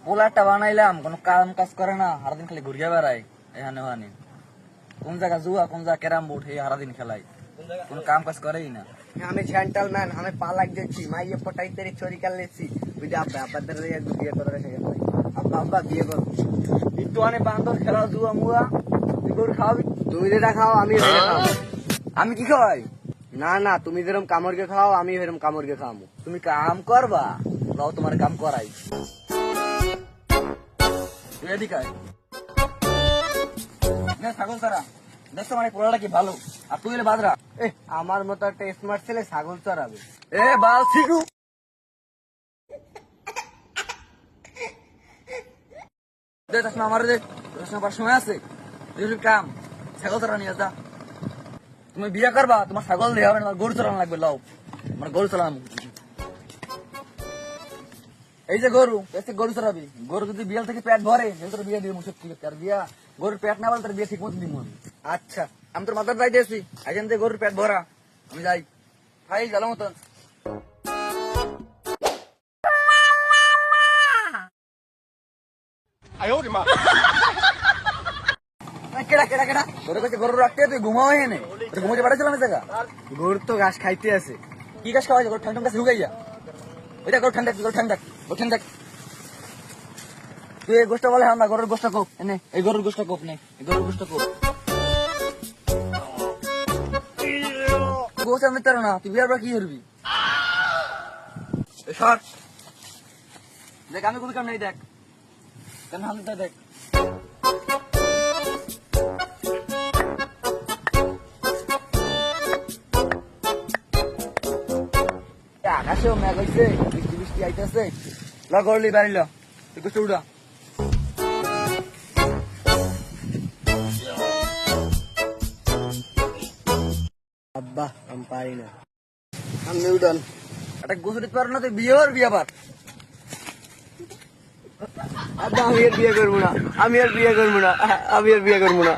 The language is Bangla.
পোলারটা বানাইলাম, কোনো কাম কাজ করে না, সারাদিন খালি ঘুরিয়া বেড়ায় এখানে ওখানে। কোন জায়গা জুয়া, কোন জায়গা ক্যারাম বোর্ড, এই সারাদিন খেলাই, কোনো কাম কাজ করেই না। আমি জেন্টলম্যান, আমি পালাক যাচ্ছি, মাইয়ে পটাই তেরি চুরি कर लेছি। বুঝে আব্বা আব্বাদের বিয়ে করে রেখে গেছে। আব্বা আব্বা বিয়ে করো। একটু অনেক বান্দর খেলা জুয়া মুয়া, তুই গরু খাওয়াবি? তুমি যেটা খাও আমি ওইটা খাবো। আমি কি খাওয়াই? না না, তুমি যেরকম কামড়কে খাও আমি এরকম কামড়কে খাওয়াবো। তুমি কাম করবা, লাও তোমার কাম করাই। তুই এদিকে আয়। নে ছাগল তারা, দেখছো মানে পোলাটা কি ভালো, আর তুই এলে বাদরা। আমার মতো একটা স্মার্ট ছেলে ছাগল চড়াবে। এ বাল শিখু, দেখ না আমার দেখ, পড়াশোনার সময় আছে, তুই কাম ছাগল চড়া নিয়ে যা। তুমি বিয়ে করবা, তোমার ছাগল দিয়ে হবে না, তোমার গরু চড়ানো লাগবে, লাও আমার গরু চড়ানো। এই যে গরু, এসে গরু চড়াবি, গরু যদি বিয়াল থেকে পেট ভরে তোর বিয়ে দিয়ে মুসব ঠিক আছে। আর বিয়া গরুর পেট না বলে তোর বিয়ে ঠিক মতো দিব আমি। আচ্ছা, আমি তোর মাথার যাই দিয়েছি, এখান থেকে গরুর পেট ভরা, আমি যাই খাই গেল মতন। কেডা কেডা কেডা তোর কাছে গরু রাখতে তুই ঘুমাও এনে, তুই ঘুমাতে পাঠাচ্ছিলাম জায়গা। গরু তো ঘাস খাইতে আছে। কি গাছ খাওয়াই গরু ঠান্ডা গাছ ঢুকাইয়া, ওইটা গরু ঠান্ডা, গরু ঠান্ডা, গরু ঠান্ডা। তুই এই গোষ্ঠ বলে আমরা গরুর গোষ্ঠ কোপ এনে, এই গরুর গোষ্ঠ কোপ নে, এই গরুর গোষ্ঠ কোপ। গোছ আমি তার না, তুই বিয়ার পর কি করবি? সর দেখ, আমি কোনো কাম নেই, দেখ কেন হামটা দেখ। আকাশেও মেঘ হইছে, বৃষ্টি বৃষ্টি আইতেছে, ল গরলি বাড়িল, তুই গোষ্ঠ উঠা। আব্বা আমি পারি না, আমি উডন। একটা গোসল দিতে পারো না, তুই বিয়ে করবি আবার? আব্বা আমি আর বিয়ে করবো না, আমি আর বিয়ে করবো না, আমি আর বিয়ে করবো না।